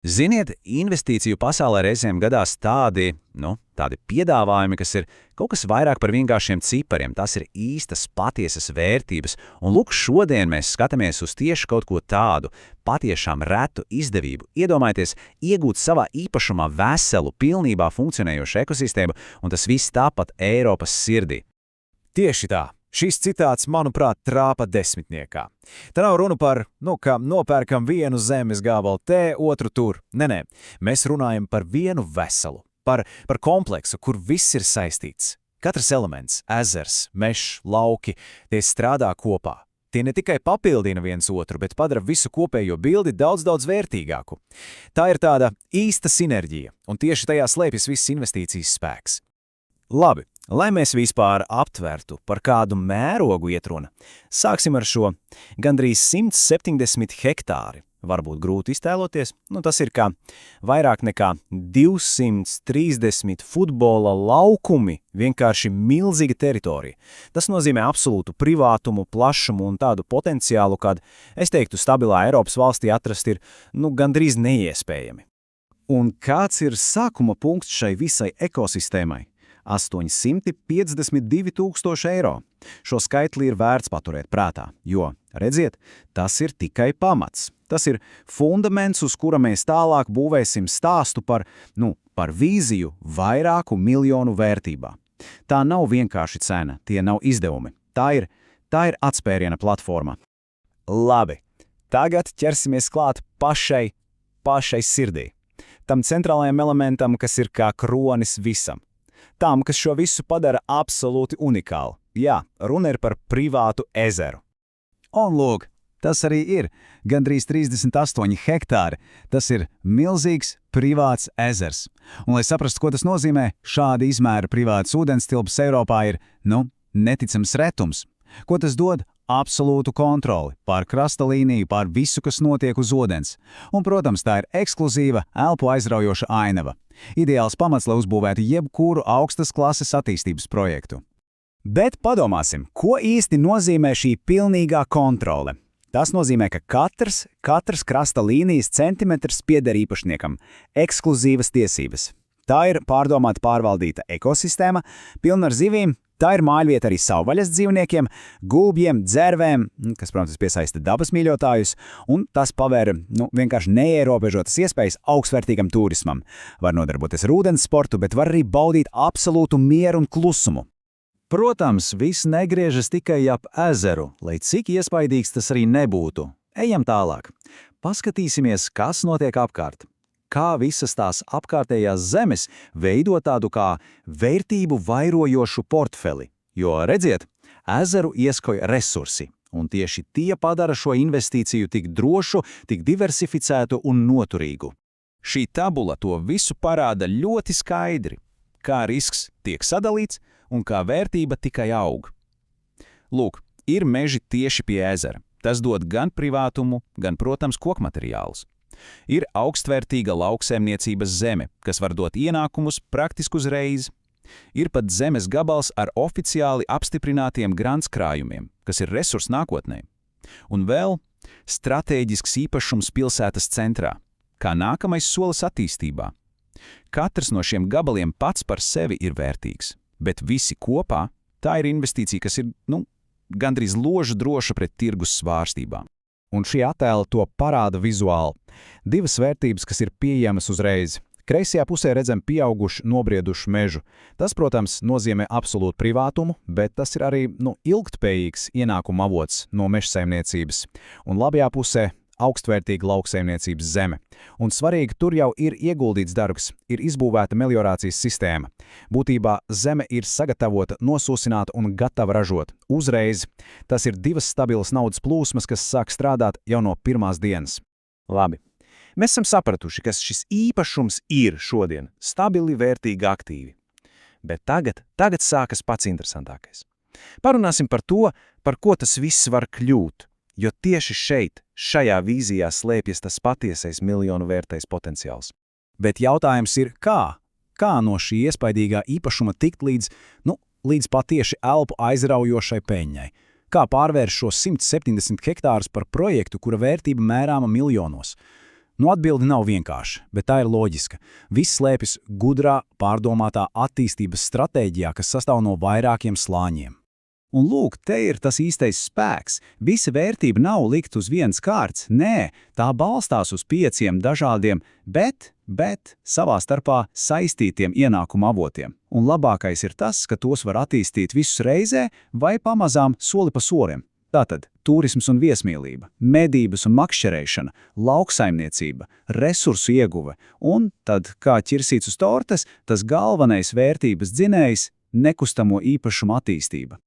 Ziniet, investīciju pasaulē reizēm gadās tādi piedāvājumi, kas ir kaut kas vairāk par vienkāršiem cipariem. Tas ir īstas, patiesas vērtības. Un lūk, šodien mēs skatāmies uz tieši kaut ko tādu, patiešām retu izdevību. Iedomājieties, iegūt savā īpašumā veselu, pilnībā funkcionējošu ekosistēmu, un tas viss tāpat Eiropas sirdī. Tieši tā. Šis citāts, manuprāt, trāpa desmitniekā. Tā nav runa par, ka nopērkam vienu zemes gabalu te, otru tur. Nē, mēs runājam par vienu veselu, par kompleksu, kur viss ir saistīts. Katrs elements, ezers, mežs, lauki, tie strādā kopā. Tie ne tikai papildina viens otru, bet padara visu kopējo bildi daudz vērtīgāku. Tā ir tāda īsta sinerģija, un tieši tajā slēpjas viss investīcijas spēks. Labi, lai mēs vispār aptvertu, par kādu mērogu iet runa, sāksim ar šo gandrīz 170 hektāri. Varbūt grūti iztēloties, tas ir kā vairāk nekā 230 futbola laukumi, vienkārši milzīga teritorija. Tas nozīmē absolūtu privātumu, plašumu un tādu potenciālu, kad, es teiktu, stabilā Eiropas valstī atrast ir, gandrīz neiespējami. Un kāds ir sākuma punkts šai visai ekosistēmai? 852 000 eiro. Šo skaitli ir vērts paturēt prātā, jo, redziet, tas ir tikai pamats. Tas ir fundaments, uz kura mēs tālāk būvēsim stāstu par vīziju vairāku miljonu vērtībā. Tā nav vienkārši cena, tie nav izdevumi. Tā ir atspēriena platforma. Labi, tagad ķersimies klāt pašai sirdī. Tam centrālajam elementam, kas ir kā kronis visam. Tam, kas šo visu padara absolūti unikālu. Jā, runa ir par privātu ezeru. Un lūk, tas arī ir gandrīz 38 hektāri. Tas ir milzīgs privāts ezers. Un, lai saprastu, ko tas nozīmē, šāda izmēra privāts ūdenstilps Eiropā ir, neticams retums. Ko tas dod? Absolūtu kontroli pār krasta līniju, pār visu, kas notiek uz ūdens. Un, protams, tā ir ekskluzīva, elpu aizraujoša ainava. Ideāls pamats, lai uzbūvētu jebkuru augstas klases attīstības projektu. Bet padomāsim, ko īsti nozīmē šī pilnīgā kontrole? Tas nozīmē, ka katrs krasta līnijas centimetrs pieder īpašniekam, ekskluzīvas tiesības. Tā ir pārdomāta pārvaldīta ekosistēma, pilna ar zivīm. Tā ir mājvieta arī savvaļas dzīvniekiem, gulbjiem, dzērvēm, kas, protams, piesaista dabas mīļotājus, un tas paver vienkārši neierobežotas iespējas augstvērtīgam turismam. Var nodarboties ar ūdens sportu, bet var arī baudīt absolūtu mieru un klusumu. Protams, viss negriežas tikai ap ezeru, lai cik iespaidīgs tas arī nebūtu. Ejam tālāk. Paskatīsimies, kas notiek apkārt. Kā visas tās apkārtējās zemes veido tādu kā vērtību vairojošu portfeli. Jo, redziet, ezeru ieskoja resursi, un tieši tie padara šo investīciju tik drošu, tik diversificētu un noturīgu. Šī tabula to visu parāda ļoti skaidri, kā risks tiek sadalīts un kā vērtība tikai aug. Lūk, ir meži tieši pie ezera. Tas dod gan privātumu, gan, protams, kokmateriālus. Ir augstvērtīga lauksaimniecības zeme, kas var dot ienākumus praktiski uzreiz. Ir pat zemes gabals ar oficiāli apstiprinātiem grantskrājumiem, kas ir resurs nākotnē. Un vēl stratēģisks īpašums pilsētas centrā, kā nākamais solis attīstībā. Katrs no šiem gabaliem pats par sevi ir vērtīgs, bet visi kopā tā ir investīcija, kas ir, gandrīz loža droša pret tirgus svārstībām. Un šī attēla to parāda vizuāli. Divas vērtības, kas ir pieejamas uzreiz. Kreisajā pusē redzam pieaugušu, nobriedušu mežu. Tas, protams, nozīmē absolūtu privātumu, bet tas ir arī ilgtspējīgs ienākuma avots no mežsaimniecības. Un labajā pusē augstvērtīga lauksaimniecības zeme. Un svarīgi, tur jau ir ieguldīts darbs, ir izbūvēta meliorācijas sistēma. Būtībā zeme ir sagatavota, nosūsināta un gatava ražot. Uzreiz. Tas ir divas stabilas naudas plūsmas, kas sāk strādāt jau no pirmās dienas. Labi. Mēs esam sapratuši, kas šis īpašums ir šodien. Stabili, vērtīgi aktīvi. Bet tagad sākas pats interesantākais. Parunāsim par to, par ko tas viss var kļūt. Jo tieši šeit, šajā vīzijā slēpjas tas patiesais miljonu vērtais potenciāls. Bet jautājums ir, kā? Kā no šī iespaidīgā īpašuma tikt līdz patieši elpu aizraujošai peļņai? Kā pārvērst šo 170 hektārus par projektu, kura vērtība mērāma miljonos? Nu, atbilde nav vienkārša, bet tā ir loģiska. Viss slēpjas gudrā, pārdomātā attīstības stratēģijā, kas sastāv no vairākiem slāņiem. Un lūk, te ir tas īstais spēks. Visa vērtība nav likt uz vienas kārtas, nē, tā balstās uz 5 dažādiem, bet savā starpā saistītiem ienākuma avotiem. Un labākais ir tas, ka tos var attīstīt visus reizē vai pamazām soli pa solim. Tātad turisms un viesmīlība, medības un makšķerēšana, lauksaimniecība, resursu ieguve un tad, kā ķirsīts uz tortes, tas galvenais vērtības dzinējs – nekustamo īpašumu attīstība.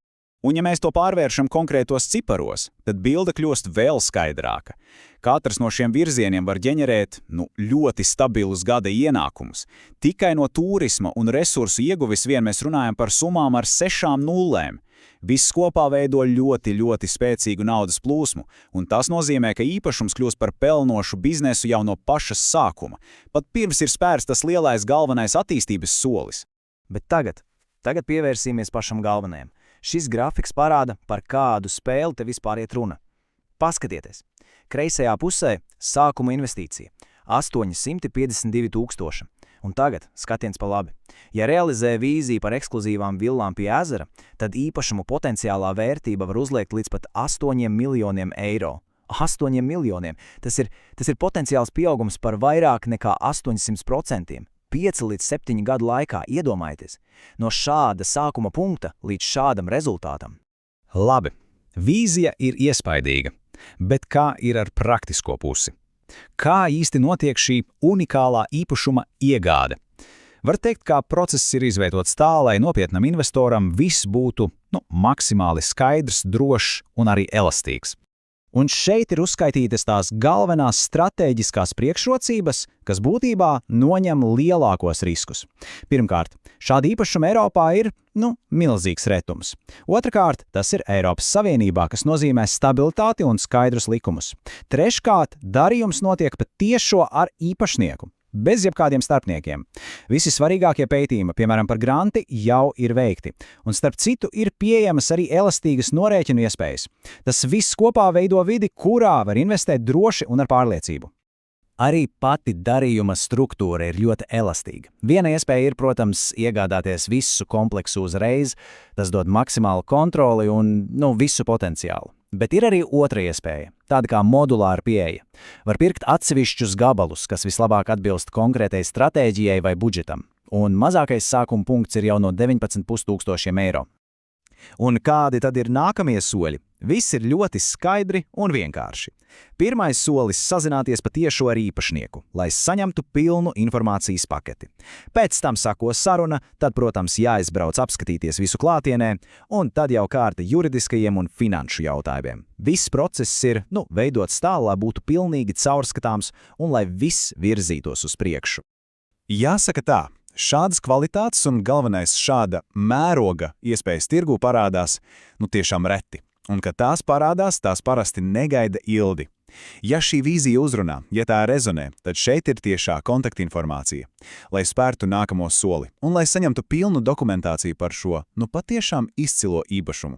Un ja mēs to pārvēršam konkrētos ciparos, tad bilde kļūst vēl skaidrāka. Katrs no šiem virzieniem var ģenerēt ļoti stabilus gada ienākumus. Tikai no turisma un resursu ieguves vien mēs runājam par summām ar 6 nullēm. Viss kopā veido ļoti spēcīgu naudas plūsmu, un tas nozīmē, ka īpašums kļūst par pelnošu biznesu jau no pašas sākuma. Pat pirms ir spērts tas lielais galvenais attīstības solis. Bet tagad pievērsīmies pašam galvenajam. Šis grafiks parāda, par kādu spēli te vispār iet runa. Paskatieties, kreisajā pusē sākuma investīcija – 852 000. Un tagad skatiens pa labi. Ja realizē vīziju par ekskluzīvām villām pie ezera, tad īpašumu potenciālā vērtība var uzliekt līdz pat 8 miljoniem eiro. 8 miljoniem! Tas ir potenciāls pieaugums par vairāk nekā 800%. 5 līdz 7 gadu laikā, iedomājieties, no šāda sākuma punkta līdz šādam rezultātam. Labi, vīzija ir iespaidīga, bet kā ir ar praktisko pusi? Kā īsti notiek šī unikālā īpašuma iegāde? Var teikt, kā process ir izveidots tā, lai nopietnam investoram viss būtu maksimāli skaidrs, drošs un arī elastīgs. Un šeit ir uzskaitītas tās galvenās stratēģiskās priekšrocības, kas būtībā noņem lielākos riskus. Pirmkārt, šāda īpašuma Eiropā ir, milzīgs retums. Otrakārt, tas ir Eiropas Savienībā, kas nozīmē stabilitāti un skaidrus likumus. Treškārt, darījums notiek pat tiešo ar īpašnieku, bez jebkādiem starpniekiem. Visi svarīgākie pētījumi, piemēram par granti, jau ir veikti. Un starp citu ir pieejamas arī elastīgas norēķinu iespējas. Tas viss kopā veido vidi, kurā var investēt droši un ar pārliecību. Arī pati darījuma struktūra ir ļoti elastīga. Viena iespēja ir, protams, iegādāties visu kompleksu uzreiz, tas dod maksimālu kontroli un, visu potenciālu. Bet ir arī otra iespēja, tāda kā modulāra pieeja. Var pirkt atsevišķus gabalus, kas vislabāk atbilst konkrētai stratēģijai vai budžetam. Un mazākais sākuma punkts ir jau no 19 500 eiro. Un kādi tad ir nākamie soļi? Viss ir ļoti skaidri un vienkārši. Pirmais solis – sazināties patiešo ar īpašnieku, lai saņemtu pilnu informācijas paketi. Pēc tam sako saruna, tad, protams, jāizbrauc apskatīties visu klātienē, un tad jau kārta juridiskajiem un finanšu jautājumiem. Viss process ir, veidots tā, lai būtu pilnīgi caurskatāms un lai viss virzītos uz priekšu. Jāsaka tā, šādas kvalitātes un galvenais šāda mēroga iespējas tirgū parādās, tiešām reti. Un, kad tās parādās, tās parasti negaida ilgi. Ja šī vīzija uzrunā, ja tā rezonē, tad šeit ir tiešā kontaktinformācija, lai spērtu nākamo soli un lai saņemtu pilnu dokumentāciju par šo, patiešām izcilo īpašumu.